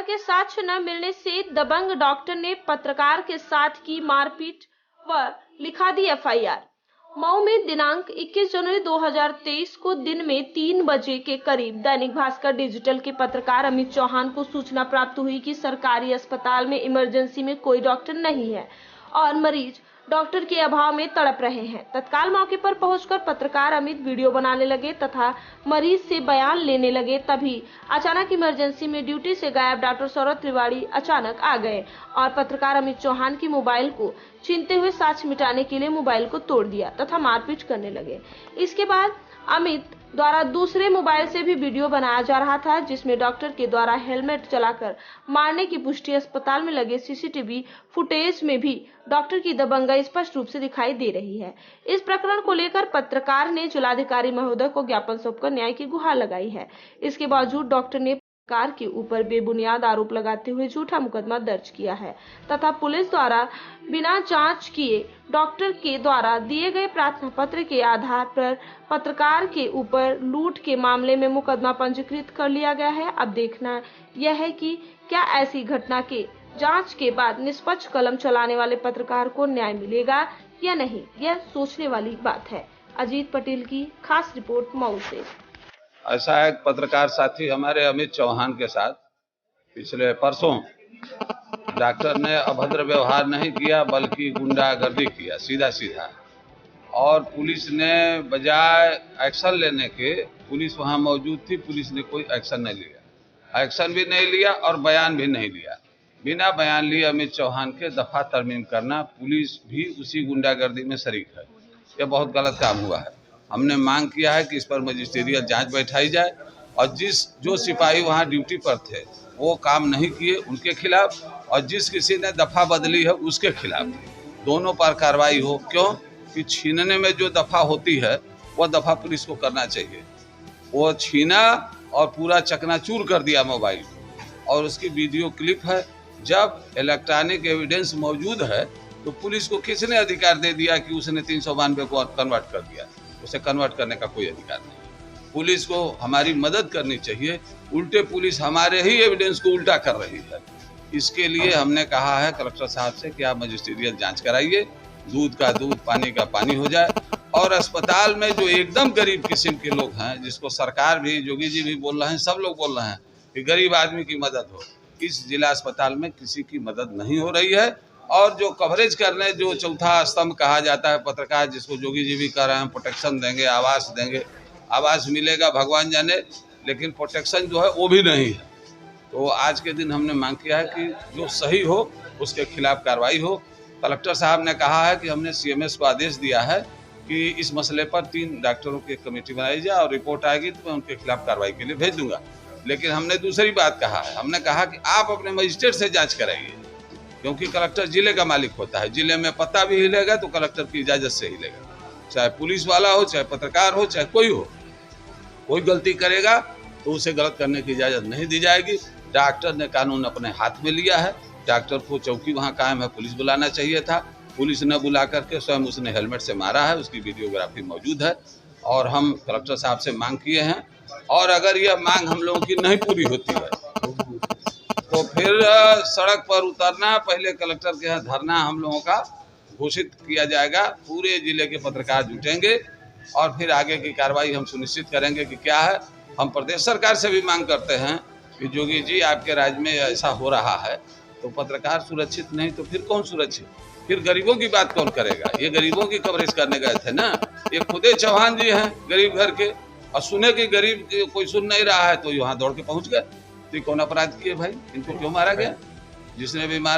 के साक्ष्य न मिलने से दबंग डॉक्टर ने पत्रकार के साथ की मारपीट व लिखा दी एफआईआर। मऊ में दिनांक 21 जनवरी 2023 को दिन में 3 बजे के करीब दैनिक भास्कर डिजिटल के पत्रकार अमित चौहान को सूचना प्राप्त हुई कि सरकारी अस्पताल में इमरजेंसी में कोई डॉक्टर नहीं है और मरीज डॉक्टर के अभाव में तड़प रहे हैं। तत्काल मौके पर पहुंचकर पत्रकार अमित वीडियो बनाने लगे तथा मरीज से बयान लेने लगे। तभी अचानक इमरजेंसी में ड्यूटी से गायब डॉक्टर सौरभ तिवारी अचानक आ गए और पत्रकार अमित चौहान की मोबाइल को छीनते हुए साक्ष्य मिटाने के लिए मोबाइल को तोड़ दिया तथा मारपीट करने लगे। इसके बाद अमित द्वारा दूसरे मोबाइल से भी वीडियो बनाया जा रहा था, जिसमें डॉक्टर के द्वारा हेलमेट चलाकर मारने की पुष्टि अस्पताल में लगे सीसीटीवी फुटेज में भी डॉक्टर की दबंगई स्पष्ट रूप से दिखाई दे रही है। इस प्रकरण को लेकर पत्रकार ने जिलाधिकारी महोदय को ज्ञापन सौंपकर न्याय की गुहार लगाई है। इसके बावजूद डॉक्टर ने पत्रकार के ऊपर बेबुनियाद आरोप लगाते हुए झूठा मुकदमा दर्ज किया है तथा पुलिस द्वारा बिना जांच किए डॉक्टर के द्वारा दिए गए प्रार्थना पत्र के आधार पर पत्रकार के ऊपर लूट के मामले में मुकदमा पंजीकृत कर लिया गया है। अब देखना यह है कि क्या ऐसी घटना के जांच के बाद निष्पक्ष कलम चलाने वाले पत्रकार को न्याय मिलेगा या नहीं, यह सोचने वाली बात है। अजीत पटेल की खास रिपोर्ट मऊ से। ऐसा एक पत्रकार साथी हमारे अमित चौहान के साथ पिछले परसों डॉक्टर ने अभद्र व्यवहार नहीं किया बल्कि गुंडागर्दी किया सीधा सीधा, और पुलिस ने बजाय एक्शन लेने के, पुलिस वहां मौजूद थी, पुलिस ने कोई एक्शन नहीं लिया, एक्शन भी नहीं लिया और बयान भी नहीं लिया। बिना बयान लिए अमित चौहान के दफा तरमीम करना, पुलिस भी उसी गुंडागर्दी में शरीक है। यह बहुत गलत काम हुआ है। हमने मांग किया है कि इस पर मजिस्ट्रियल जांच बैठाई जाए और जो सिपाही वहां ड्यूटी पर थे वो काम नहीं किए उनके खिलाफ, और जिस किसी ने दफा बदली है उसके खिलाफ दोनों पर कार्रवाई हो। क्यों कि छीनने में जो दफा होती है वह दफा पुलिस को करना चाहिए। वो छीना और पूरा चकनाचूर कर दिया मोबाइल, और उसकी वीडियो क्लिप है। जब इलेक्ट्रॉनिक एविडेंस मौजूद है तो पुलिस को किसने अधिकार दे दिया कि उसने 392 को कन्वर्ट कर दिया? उसे कन्वर्ट करने का कोई अधिकार नहीं। पुलिस को हमारी मदद करनी चाहिए, उल्टे पुलिस हमारे ही एविडेंस को उल्टा कर रही है। इसके लिए हमने कहा है कलेक्टर साहब से कि आप मजिस्ट्रियल जांच कराइए, दूध का दूध पानी का पानी हो जाए। और अस्पताल में जो एकदम गरीब किस्म के लोग हैं, जिसको सरकार भी, योगी जी भी बोल रहे हैं, सब लोग बोल रहे हैं कि गरीब आदमी की मदद हो, इस जिला अस्पताल में किसी की मदद नहीं हो रही है। और जो कवरेज करने, जो चौथा स्तंभ कहा जाता है पत्रकार, जिसको योगी जी भी कह रहे हैं प्रोटेक्शन देंगे, आवास देंगे, आवास मिलेगा भगवान जाने, लेकिन प्रोटेक्शन जो है वो भी नहीं है। तो आज के दिन हमने मांग किया है कि जो सही हो उसके खिलाफ कार्रवाई हो। कलेक्टर साहब ने कहा है कि हमने सीएमएस को आदेश दिया है कि इस मसले पर 3 डॉक्टरों की कमेटी बनाई जाए और रिपोर्ट आएगी तो मैं उनके खिलाफ कार्रवाई के लिए भेज दूंगा। लेकिन हमने दूसरी बात कहा है, हमने कहा कि आप अपने मजिस्ट्रेट से जाँच कराइए, क्योंकि कलेक्टर जिले का मालिक होता है। जिले में पता भी हिलेगा तो कलेक्टर की इजाजत से हिलेगा, चाहे पुलिस वाला हो, चाहे पत्रकार हो, चाहे कोई हो। कोई गलती करेगा तो उसे गलत करने की इजाजत नहीं दी जाएगी। डॉक्टर ने कानून अपने हाथ में लिया है, डॉक्टर को चौकी वहां कायम है, पुलिस बुलाना चाहिए था, पुलिस ने बुला करके स्वयं उसने हेलमेट से मारा है, उसकी वीडियोग्राफी मौजूद है। और हम कलेक्टर साहब से मांग किए हैं, और अगर यह मांग हम लोगों की नहीं पूरी होती है तो फिर सड़क पर उतरना, पहले कलेक्टर के यहाँ धरना हम लोगों का घोषित किया जाएगा। पूरे जिले के पत्रकार जुटेंगे और फिर आगे की कार्रवाई हम सुनिश्चित करेंगे कि क्या है। हम प्रदेश सरकार से भी मांग करते हैं कि योगी जी, आपके राज्य में ऐसा हो रहा है तो पत्रकार सुरक्षित नहीं तो फिर कौन सुरक्षित? फिर गरीबों की बात कौन करेगा? ये गरीबों की कवरेज करने गए थे ना, ये खुदे चौहान जी हैं गरीब घर के, और सुने कि गरीब कोई सुन नहीं रहा है तो यहाँ दौड़ के पहुंच गए। तो कौन अपराध किए भाई? इनको क्यों मारा गया? जिसने भी मारा